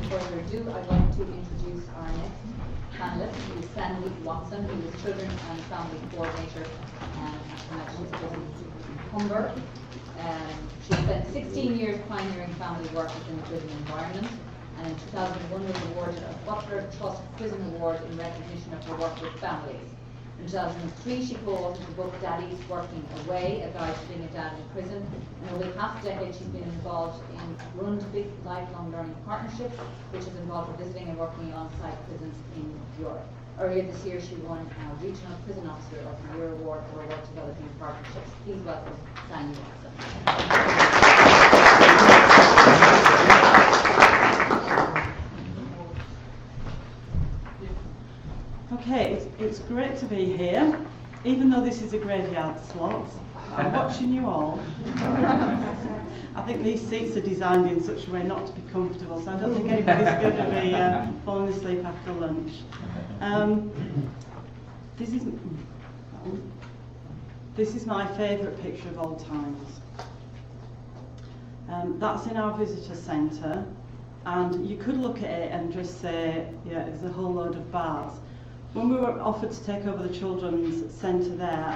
further ado, I'd like to introduce our next panelist, who is Fennell Watson, who is Children and Family Coordinator at HMP Humber. She spent 16 years pioneering family work within the prison environment, and in 2001 was awarded a Butler Trust Prison Award in recognition of her work with families. In 2003, she co-authored the book Daddy's Working Away, a guide to being a dad in prison. And over the past decade, she's been involved in Run to Big lifelong learning partnerships, which has involved her visiting and working alongside prisons in Europe. Earlier this year, she won a Regional Prison Officer of the Year Award for her work developing partnerships. Please welcome Sandy Watson. Okay, it's great to be here, even though this is a graveyard slot. I'm watching you all. I think these seats are designed in such a way not to be comfortable, so I don't think anybody's going to be falling asleep after lunch. This is my favourite picture of all times. That's in our visitor centre, and you could look at it and just say, yeah, there's a whole load of bars. When we were offered to take over the children's centre there,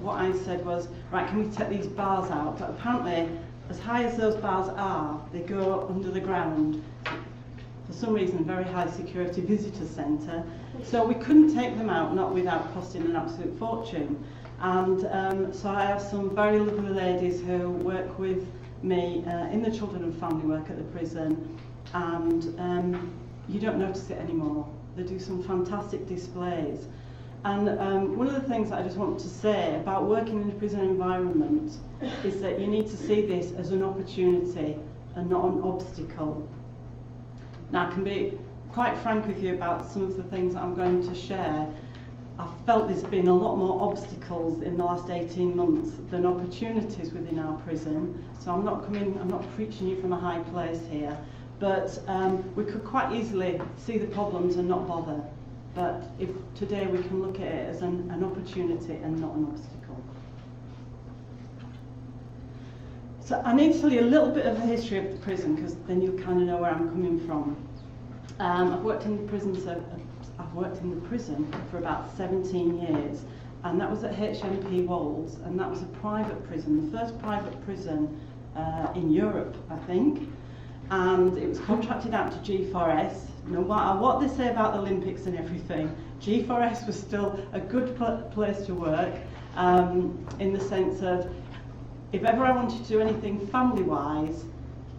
what I said was, right, can we take these bars out? But apparently, as high as those bars are, they go under the ground. For some reason, very high security visitor centre. So we couldn't take them out, not without costing an absolute fortune. And so I have some very lovely ladies who work with me in the children and family work at the prison, and you don't notice it anymore. They do some fantastic displays. And one of the things that I just want to say about working in a prison environment is that you need to see this as an opportunity and not an obstacle. Now, I can be quite frank with you about some of the things that I'm going to share. I've felt there's been a lot more obstacles in the last 18 months than opportunities within our prison. So I'm not preaching you from a high place here. But we could quite easily see the problems and not bother. But if today we can look at it as an opportunity and not an obstacle. So I need to tell you a little bit of the history of the prison, because then you'll kind of know where I'm coming from. I've worked in the prison for about 17 years, and that was at HMP Wolds, and that was a private prison, the first private prison in Europe, I think. And it was contracted out to G4S. No matter what they say about the Olympics and everything, G4S was still a good place to work, in the sense of, if ever I wanted to do anything family-wise,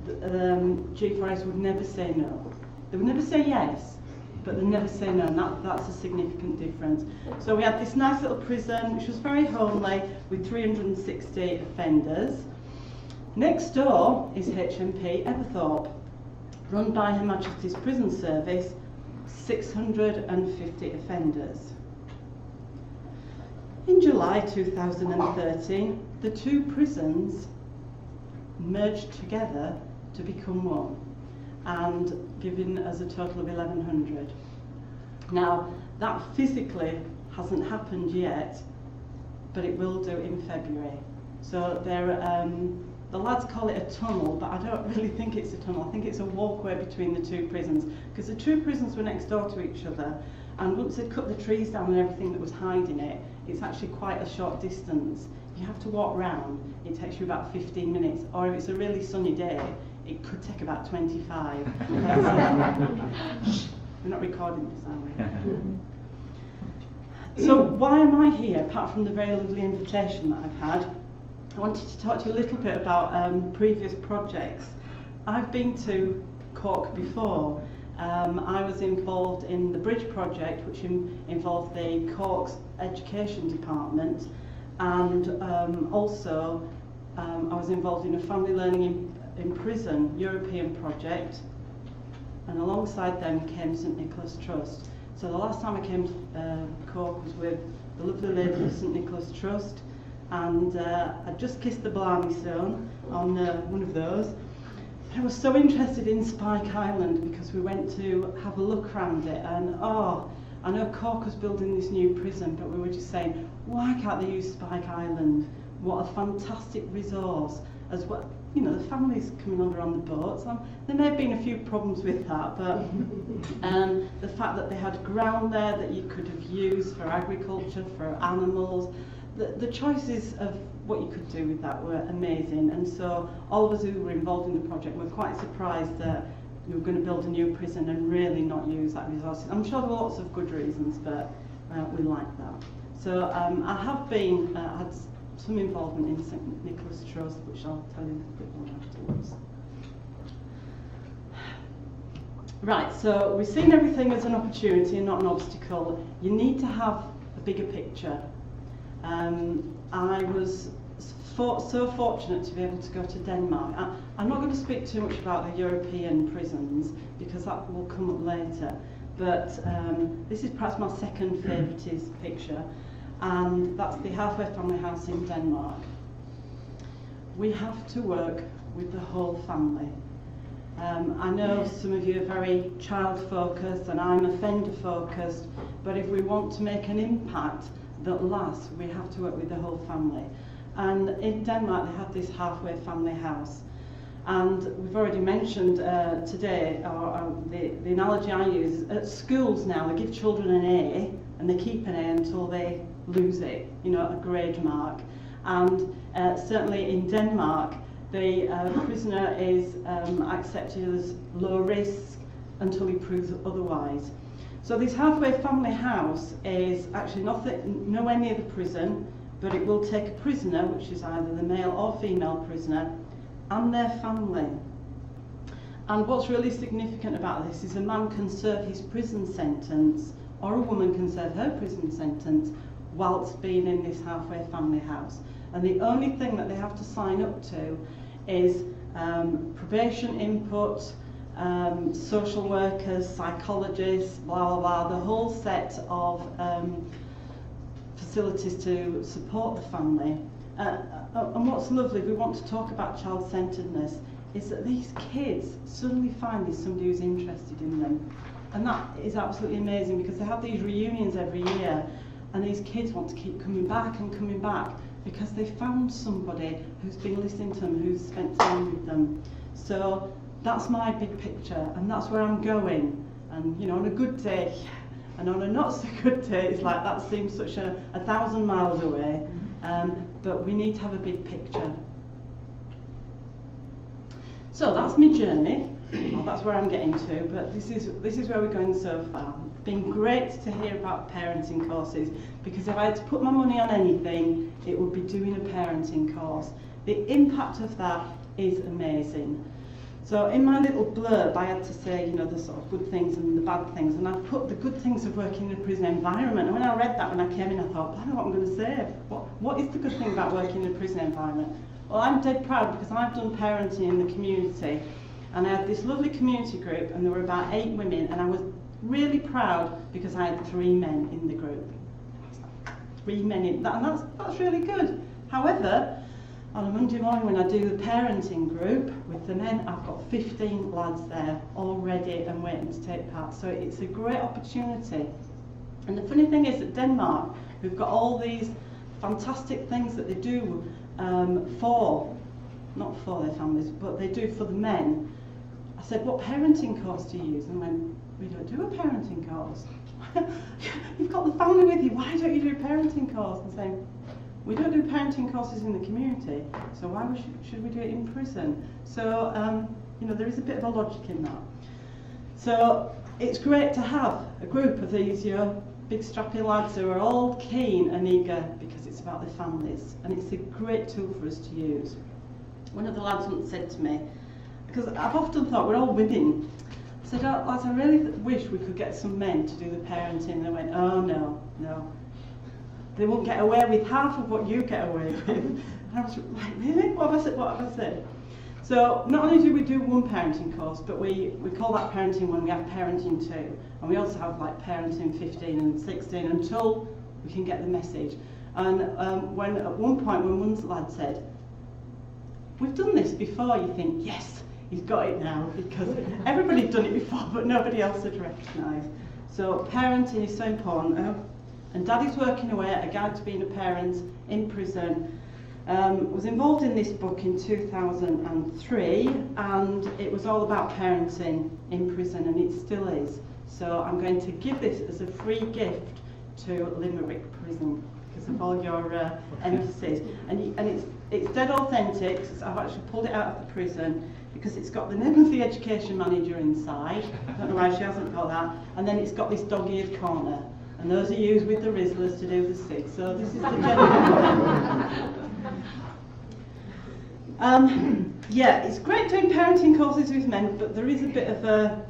G4S would never say no. They would never say yes, but they'd never say no, and that's a significant difference. So we had this nice little prison, which was very homely, with 360 offenders. Next door is HMP Everthorpe, run by Her Majesty's Prison Service, 650 offenders. In July 2013, the two prisons merged together to become one, and giving us a total of 1,100. Now, that physically hasn't happened yet, but it will do in February. So the lads call it a tunnel, but I don't really think it's a tunnel. I think it's a walkway between the two prisons, because the two prisons were next door to each other, and once they'd cut the trees down and everything that was hiding it, it's actually quite a short distance. You have to walk round. It takes you about 15 minutes, or if it's a really sunny day, it could take about 25. We're not recording this, are we? So why am I here, apart from the very lovely invitation that I've had? I wanted to talk to you a little bit about previous projects. I've been to Cork before. I was involved in the Bridge project, which involved the Cork's Education Department, and also I was involved in a Family Learning in Prison European project, and alongside them came St Nicholas Trust. So the last time I came to Cork was with the lovely lady of St Nicholas Trust, and I just kissed the Blarney Stone on one of those. I was so interested in Spike Island because we went to have a look around it, and I know Cork was building this new prison, but we were just saying, why can't they use Spike Island? What a fantastic resource, as well, you know, the families coming under on the boats. There may have been a few problems with that, but the fact that they had ground there that you could have used for agriculture, for animals, the choices of what you could do with that were amazing. And so all of us who were involved in the project were quite surprised that we were going to build a new prison and really not use that resource. I'm sure there were lots of good reasons, but we like that. So I have been had some involvement in St Nicholas Trust, which I'll tell you a bit more afterwards. Right, so we've seen everything as an opportunity and not an obstacle. You need to have a bigger picture. I was so fortunate to be able to go to Denmark. I'm not going to speak too much about the European prisons because that will come up later, but this is perhaps my second favouriteest picture, and that's the Halfway Family House in Denmark. We have to work with the whole family. I know some of you are very child focused and I'm offender focused, but if we want to make an impact that lasts, we have to work with the whole family. And in Denmark they have this halfway family house, and we've already mentioned today, the analogy I use is at schools now they give children an A and they keep an A until they lose it, you know, a grade mark. And certainly in Denmark the prisoner is accepted as low risk until he proves otherwise. So this halfway family house is actually nowhere near the prison, but it will take a prisoner, which is either the male or female prisoner, and their family. And what's really significant about this is a man can serve his prison sentence, or a woman can serve her prison sentence, whilst being in this halfway family house. And the only thing that they have to sign up to is probation input, social workers, psychologists, blah blah blah, the whole set of facilities to support the family. And what's lovely, if we want to talk about child-centeredness, is that these kids suddenly find there's somebody who's interested in them. And that is absolutely amazing because they have these reunions every year and these kids want to keep coming back and coming back because they found somebody who's been listening to them, who's spent time with them. So that's my big picture and that's where I'm going. And you know, on a good day, and on a not so good day, it's like that seems such a 1,000 miles away. But we need to have a big picture. So that's my journey. Well, that's where I'm getting to, but this is where we're going so far. It's been great to hear about parenting courses, because if I had to put my money on anything, it would be doing a parenting course. The impact of that is amazing. So in my little blurb, I had to say, you know, the sort of good things and the bad things, and I put the good things of working in a prison environment. And when I read that, when I came in, I thought, I don't know what I'm going to say. What is the good thing about working in a prison environment? Well, I'm dead proud because I've done parenting in the community, and I had this lovely community group, and there were about 8 women, and I was really proud because I had 3 men in the group. 3 men in that, and that's really good. However, on a Monday morning when I do the parenting group with the men, I've got 15 lads there all ready and waiting to take part. So it's a great opportunity. And the funny thing is that Denmark, we've got all these fantastic things that they do not for their families, but they do for the men. I said, what parenting course do you use? And they went, we don't do a parenting course. You've got the family with you, why don't you do a parenting course? And saying, we don't do parenting courses in the community, so why should we do it in prison? So, you know, there is a bit of a logic in that. So it's great to have a group of these, you know, big strappy lads who are all keen and eager because it's about their families, and it's a great tool for us to use. One of the lads once said to me, because I've often thought we're all women, I said, oh, lads, I really wish we could get some men to do the parenting. And they went, oh no. They won't get away with half of what you get away with. And I was like, really? What have I said? So not only do we do one parenting course, but we call that parenting 1, we have parenting 2. And we also have like parenting 15 and 16 until we can get the message. And when at one point when one lad said, we've done this before, you think, yes, he's got it now, because everybody had done it before, but nobody else had recognised. So parenting is so important. And Daddy's working away at a guide to being a parent in prison. was involved in this book in 2003, and it was all about parenting in prison, and it still is. So I'm going to give this as a free gift to Limerick Prison because of all your emphasis. And it's dead authentic. So I've actually pulled it out of the prison because it's got the name of the education manager inside. I don't know why she hasn't got that. And then it's got this dog-eared corner. And those are used with the Rizzlers to do the SIG. So this is the genuine one. Yeah, it's great doing parenting courses with men, but there is a bit of a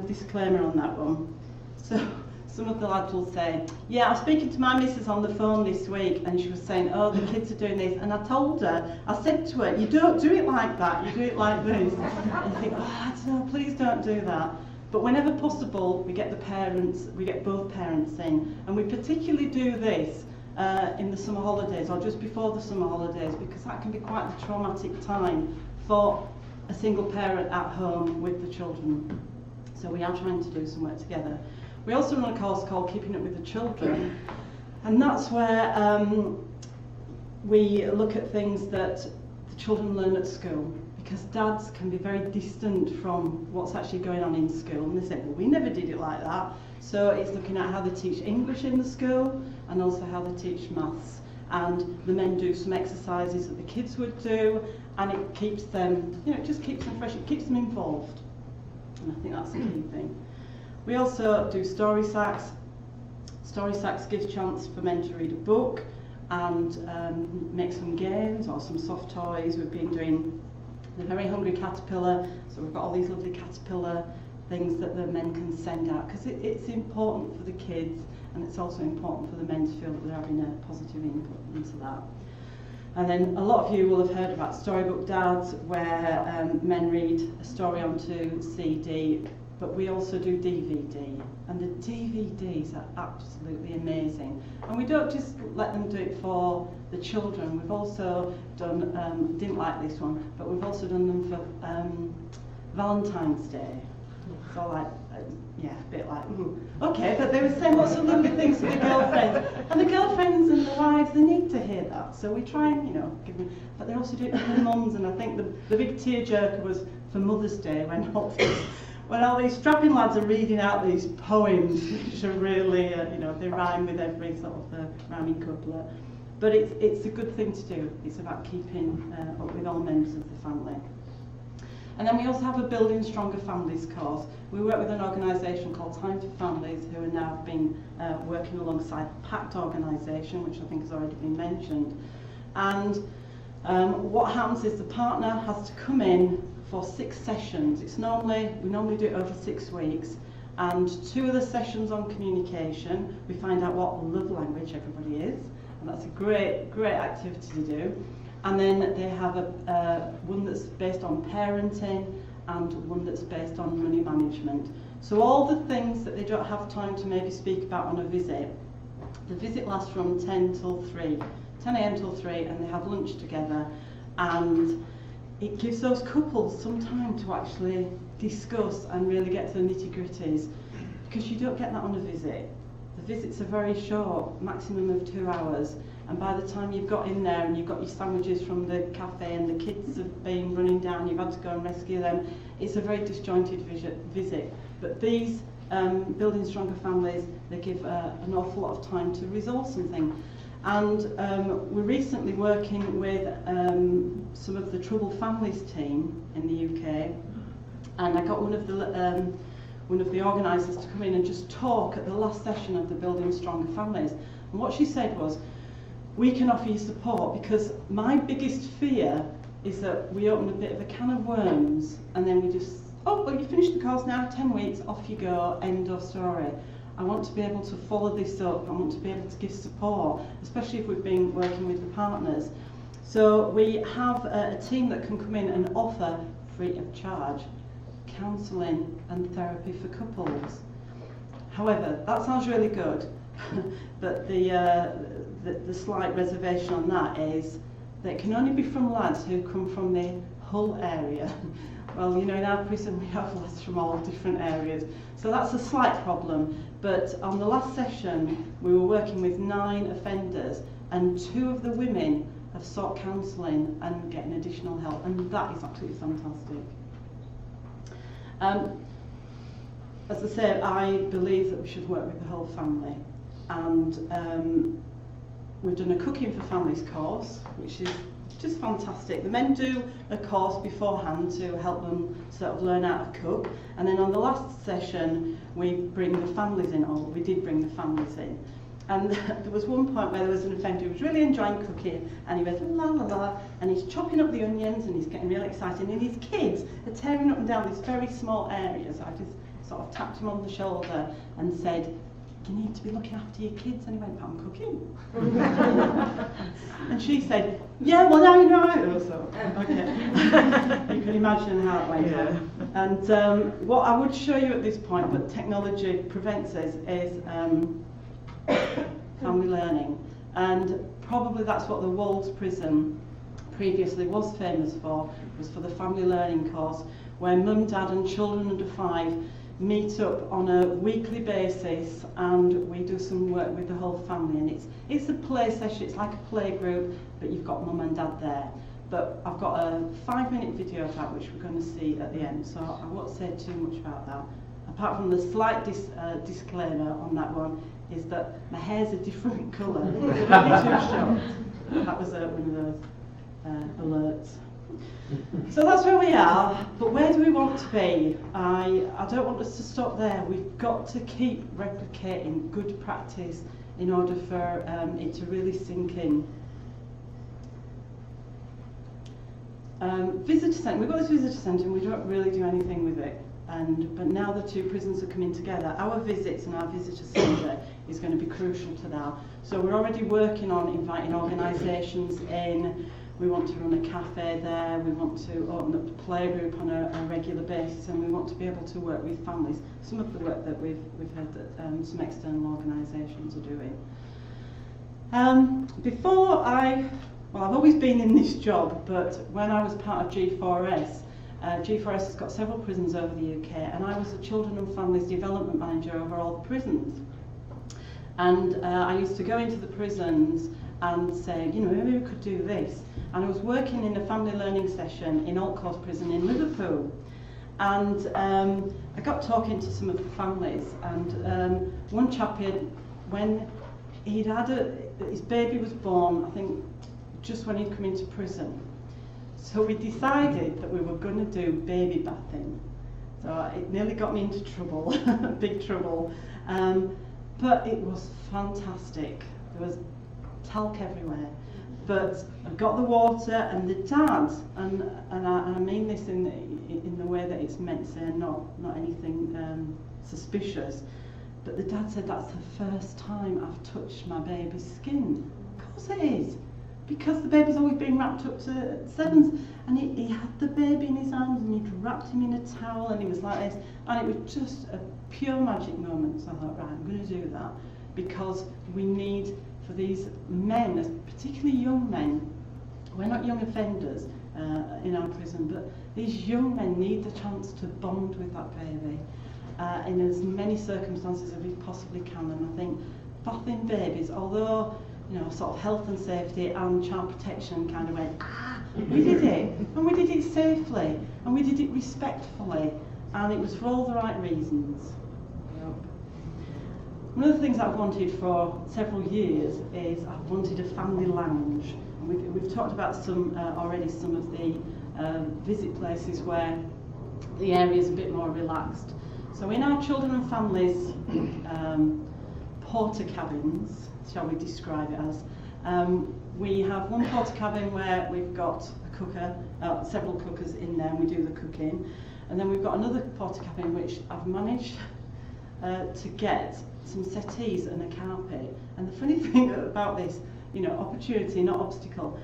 disclaimer on that one. So some of the lads will say, yeah, I was speaking to my missus on the phone this week and she was saying, oh, the kids are doing this. And I told her, I said to her, you don't do it like that, you do it like this. And you think, oh, I don't know, please don't do that. But whenever possible, we get both parents in. And we particularly do this in the summer holidays or just before the summer holidays because that can be quite a traumatic time for a single parent at home with the children. So we are trying to do some work together. We also run a course called Keeping Up with the Children, and that's where we look at things that the children learn at school, because dads can be very distant from what's actually going on in school, and they say, well, we never did it like that. So it's looking at how they teach English in the school and also how they teach maths, and the men do some exercises that the kids would do, and it keeps them, it just keeps them fresh, it keeps them involved, and I think that's the key thing. We also do story sacks. Story sacks gives chance for men to read a book and make some games or some soft toys. We've been doing the Very Hungry Caterpillar, so we've got all these lovely caterpillar things that the men can send out because it's important for the kids, and it's also important for the men to feel that they're having a positive input into that. And then a lot of you will have heard about Storybook Dads, where men read a story onto CD, but we also do DVD, and the DVDs are absolutely amazing. And we don't just let them do it for the children, we've also done, didn't like this one, but we've also done them for Valentine's Day. So like, yeah, a bit like, okay, but they were saying lots of lovely things to the girlfriends. And the girlfriends and the wives, they need to hear that. So we try and, give them, but they also do it for the mums, and I think the big tearjerker was for Mother's Day when all these strapping lads are reading out these poems, which are really, they rhyme with every sort of rhyming couplet. But it's a good thing to do. It's about keeping up with all members of the family. And then we also have a Building Stronger Families course. We work with an organisation called Time for Families, who are now been working alongside PACT organisation, which I think has already been mentioned. And what happens is the partner has to come in for 6 sessions. We normally do it over 6 weeks, and 2 of the sessions on communication. We find out what love language everybody is, and that's a great activity to do. And then they have one that's based on parenting and one that's based on money management. So all the things that they don't have time to maybe speak about on a visit, the visit lasts from 10 a.m. till 3, and they have lunch together, and it gives those couples some time to actually discuss and really get to the nitty-gritties, because you don't get that on a visit. The visits are very short, maximum of 2 hours, and by the time you've got in there and you've got your sandwiches from the cafe and the kids have been running down, you've had to go and rescue them, it's a very disjointed visit. But these Building Stronger Families, they give an awful lot of time to resolve something. And we're recently working with some of the Troubled Families team in the UK, and I got one of the organisers to come in and just talk at the last session of the Building Stronger Families. And what she said was, we can offer you support, because my biggest fear is that we open a bit of a can of worms and then we just, oh, well, you finished the course now, 10 weeks, off you go, end of story. I want to be able to follow this up. I want to be able to give support, especially if we've been working with the partners. So we have a team that can come in and offer, free of charge, counselling and therapy for couples. However, that sounds really good, but the slight reservation on that is that it can only be from lads who come from the Hull area. Well, in our prison we have lads from all different areas, so that's a slight problem. But on the last session we were working with 9 offenders, and 2 of the women have sought counselling and getting additional help, and that is absolutely fantastic. As I said, I believe that we should work with the whole family, and we've done a cooking for families course, which is just fantastic. The men do a course beforehand to help them sort of learn how to cook, and then on the last session we bring the families in, or we did bring the families in. And there was one point where there was an offender who was really enjoying cooking, and he went la la la, and he's chopping up the onions and he's getting really excited, and his kids are tearing up and down these very small areas. I just sort of tapped him on the shoulder and said, "You need to be looking after your kids," and he went, "But I'm cooking." And she said, "Yeah, well now you know it." So, okay. You can imagine how it went on. And what I would show you at this point, but technology prevents us, is family learning. And probably that's what the Wolds prison previously was famous for, was for the family learning course, where mum, dad and children under 5 meet up on a weekly basis, and we do some work with the whole family. And it's a play session, it's like a play group, but you've got mum and dad there. But I've got a 5-minute video of that which we're going to see at the end, so I won't say too much about that. Apart from the slight disclaimer on that one, is that my hair's a different colour. That was one of those alerts. So that's where we are, but where do we want to be? I don't want us to stop there. We've got to keep replicating good practice in order for it to really sink in. Visitor centre. We've got this visitor centre and we don't really do anything with it. But now the two prisons are coming together, our visits and our visitor centre is going to be crucial to that. So we're already working on inviting organisations in. We want to run a cafe there, we want to open up a play group on a regular basis, and we want to be able to work with families. Some of the work that we've heard that some external organisations are doing. I've always been in this job, but when I was part of G4S, G4S has got several prisons over the UK, and I was the Children and Families Development Manager over all the prisons. And I used to go into the prisons and say, you know, maybe we could do this. And I was working in a family learning session in Old Coast Prison in Liverpool. And I got talking to some of the families, and one chap when he'd had his baby was born, I think just when he'd come into prison. So we decided that we were going to do baby bathing. So it nearly got me into trouble, big trouble. But it was fantastic. There was talc everywhere. But I got the water, and the dad, and I mean this in the way that it's meant to say, not anything suspicious, but the dad said, "That's the first time I've touched my baby's skin." Of course it is, because the baby's always been wrapped up to 7s, and he had the baby in his arms, and he'd wrapped him in a towel, and he was like this, and it was just a pure magic moment. So I thought, right, I'm going to do that, because we need, for these men, particularly young men, we're not young offenders in our prison, but these young men need the chance to bond with that baby in as many circumstances as we possibly can. And I think bathing babies, although sort of health and safety and child protection kind of went, we did it, and we did it safely, and we did it respectfully, and it was for all the right reasons. One of the things I've wanted for several years is I've wanted a family lounge. And we've talked about some already, some of the visit places where the area is a bit more relaxed. So in our children and families porter cabins, shall we describe it as, we have one porter cabin where we've got a cooker, several cookers in there, and we do the cooking. And then we've got another porter cabin which I've managed to get some settees and a carpet. And the funny thing about this, opportunity, not obstacle,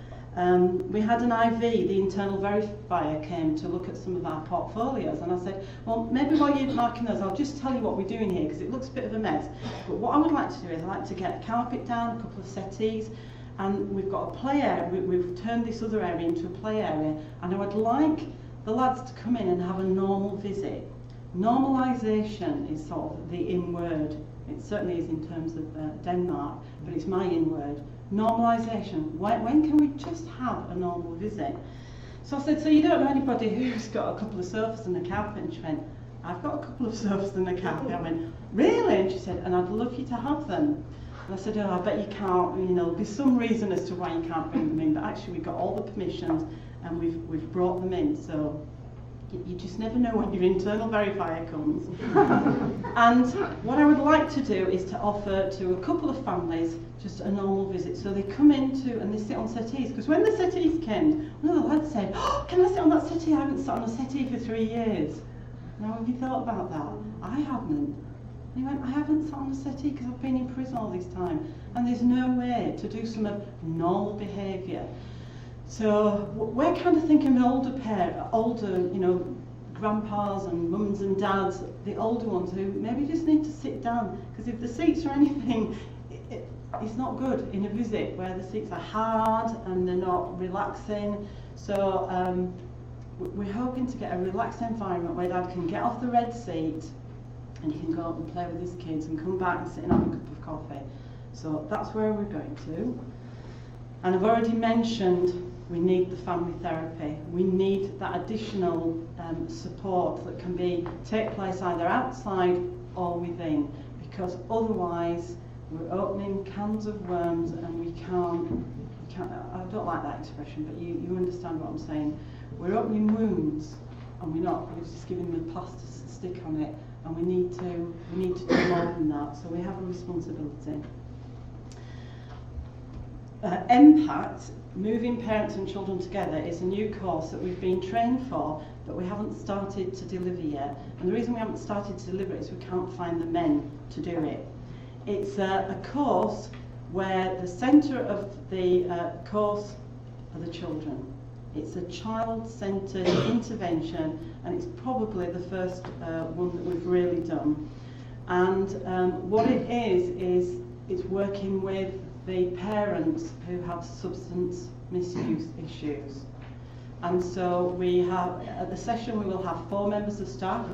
we had an IV, the internal verifier came to look at some of our portfolios, and I said, well, maybe while you're marking those, I'll just tell you what we're doing here, because it looks a bit of a mess. But what I would like to do is I'd like to get a carpet down, a couple of settees, and we've got a play area. We've turned this other area into a play area, and I would like the lads to come in and have a normal visit. Normalisation is sort of the in word. It certainly is in terms of Denmark, but it's my in word. Normalisation. When can we just have a normal visit? So I said, so you don't know anybody who's got a couple of sofas and a carpet? And she went, I've got a couple of sofas and a carpet. I went, really? And she said, and I'd love you to have them. And I said, oh, I bet you can't, there'll be some reason as to why you can't bring them in, but actually we've got all the permissions and we've brought them in. So you just never know when your internal verifier comes. And what I would like to do is to offer to a couple of families just a normal visit. So they come into and they sit on settees, because when the settees came, one of the lads said, oh, can I sit on that settee? I haven't sat on a settee for 3 years. Now, have you thought about that? I haven't. And he went, I haven't sat on a settee because I've been in prison all this time, and there's no way to do some of normal behaviour. So we're kind of thinking older, grandpas and mums and dads, the older ones who maybe just need to sit down, because if the seats are anything, it's not good in a visit where the seats are hard and they're not relaxing. So we're hoping to get a relaxed environment where Dad can get off the red seat and he can go out and play with his kids and come back and sit and have a cup of coffee. So that's where we're going to. And I've already mentioned we need the family therapy. We need that additional support that can take place either outside or within, because otherwise we're opening cans of worms and we can't, I don't like that expression, but you understand what I'm saying. We're opening wounds and we're just giving them a plaster stick on it, and we need to do more than that. So we have a responsibility. Impact, Moving Parents and Children Together, is a new course that we've been trained for, but we haven't started to deliver yet. And the reason we haven't started to deliver it is we can't find the men to do it. It's a course where the centre of the course are the children. It's a child-centred intervention, and it's probably the first one that we've really done. And what it is it's working with the parents who have substance misuse issues. And so we have, at the session we will have 4 members of staff.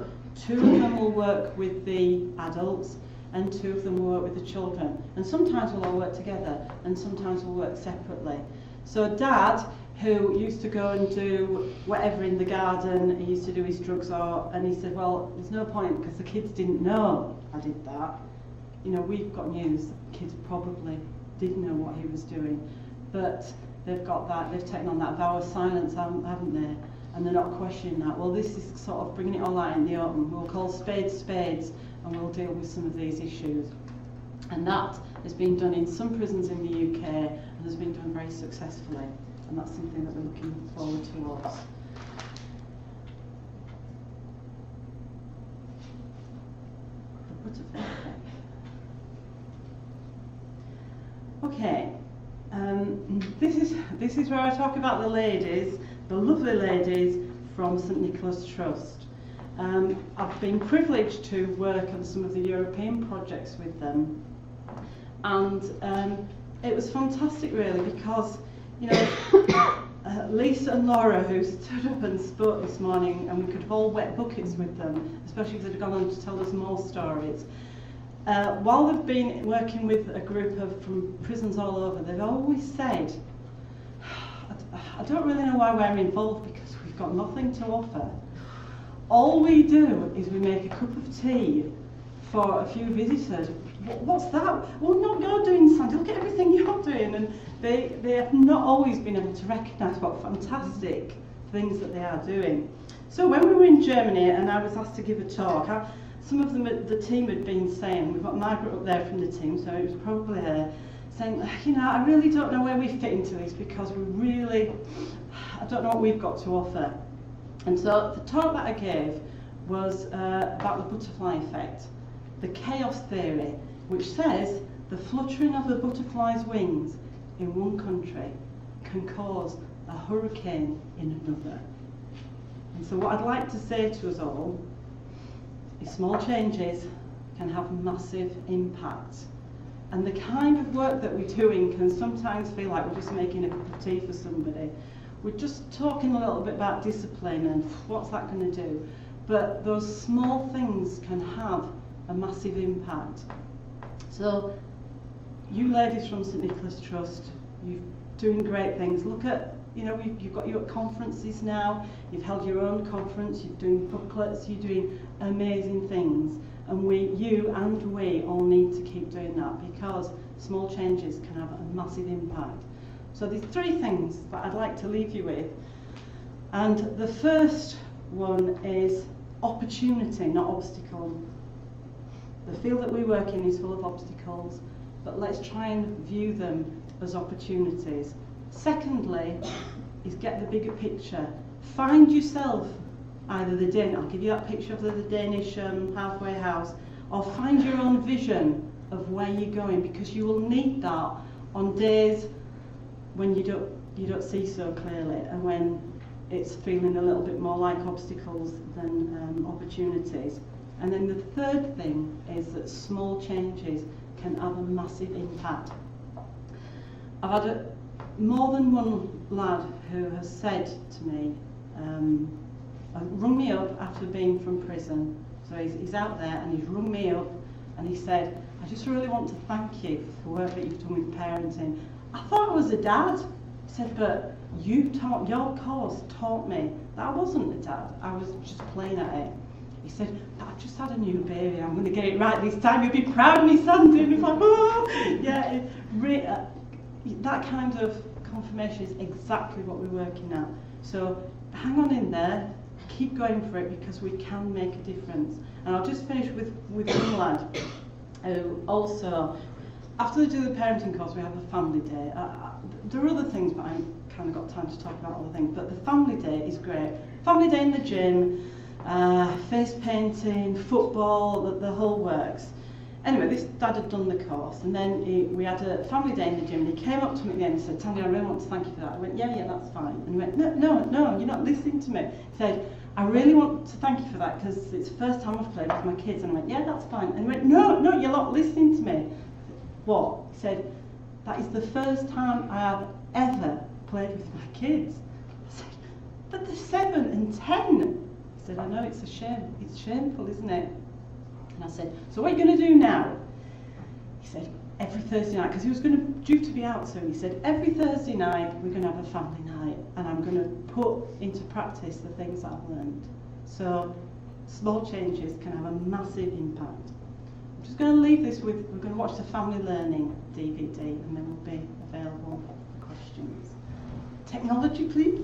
2 of them will work with the adults and 2 of them will work with the children. And sometimes we'll all work together and sometimes we'll work separately. So Dad, who used to go and do whatever in the garden, he used to do his drugs, and he said, well, there's no point because the kids didn't know I did that. We've got news, the kids probably did know what he was doing, but they've taken on that vow of silence, haven't they? And they're not questioning that. Well, this is sort of bringing it all out in the open. We'll call spades spades, and we'll deal with some of these issues. And that has been done in some prisons in the UK, and has been done very successfully. And that's something that we're looking forward towards. The butterfly effect. Okay, this is where I talk about the ladies, the lovely ladies from St Nicholas Trust. I've been privileged to work on some of the European projects with them, and it was fantastic really, because Lisa and Laura, who stood up and spoke this morning, and we could have all wet buckets with them, especially if they'd gone on to tell us more stories. While they've been working with a group from prisons all over, they've always said, I don't really know why we're involved, because we've got nothing to offer. All we do is we make a cup of tea for a few visitors. What's that? Well, not you're doing, Sandy, look at everything you're doing. And they have not always been able to recognise what fantastic things that they are doing. So when we were in Germany and I was asked to give a talk, some of them, the team had been saying, we've got Margaret up there from the team, so it was probably her, saying, I really don't know where we fit into this, because I don't know what we've got to offer. And so the talk that I gave was about the butterfly effect, the chaos theory, which says the fluttering of a butterfly's wings in one country can cause a hurricane in another. And so what I'd like to say to us all is small changes can have massive impact. And the kind of work that we're doing can sometimes feel like we're just making a cup of tea for somebody. We're just talking a little bit about discipline and what's that going to do. but those small things can have a massive impact. So you ladies from St Nicholas Trust, you're doing great things. Look at, you've got you at conferences now, you've held your own conference, you're doing booklets, you're doing amazing things. And you and we all need to keep doing that, because small changes can have a massive impact. So there's 3 things that I'd like to leave you with. And the first one is opportunity, not obstacle. The field that we work in is full of obstacles, but let's try and view them as opportunities. Secondly, is get the bigger picture. Find yourself either I'll give you that picture of the Danish halfway house, or find your own vision of where you're going, because you will need that on days when you don't see so clearly, and when it's feeling a little bit more like obstacles than opportunities. And then the third thing is that small changes can have a massive impact. I've had more than one lad who has said to me, rung me up after being from prison. So he's out there and he's rung me up and he said, I just really want to thank you for the work that you've done with parenting. I thought I was a dad. He said, but your course taught me that I wasn't a dad. I was just playing at it. He said, I've just had a new baby. I'm going to get it right this time. You'll be proud of me, Sandy. And it's like, oh! Yeah, that kind of confirmation is exactly what we're working at. So hang on in there. Keep going for it, because we can make a difference. And I'll just finish with one lad who also, after they do the parenting course, we have a family day. There are other things, but I kind of got time to talk about other things. But the family day is great. Family day in the gym, face painting, football, the whole works. Anyway, this dad had done the course, and then we had a family day in the gym, and he came up to me at the end and said, Tandy, I really want to thank you for that. I went, yeah, that's fine. And he went, no, you're not listening to me. He said, I really want to thank you for that, because it's the first time I've played with my kids. And I went, yeah, that's fine. And he went, no, you're not listening to me. I said, what? He said, that is the first time I have ever played with my kids. I said, but they're 7 and 10. He said, I know, it's a shame. It's shameful, isn't it? And I said, so what are you going to do now? He said, every Thursday night, because he was due to be out soon. He said, every Thursday night we're going to have a family night, and I'm going to put into practice the things I've learned. So small changes can have a massive impact. I'm just going to leave this with, we're going to watch the Family Learning DVD, and then we'll be available for questions. Technology, please.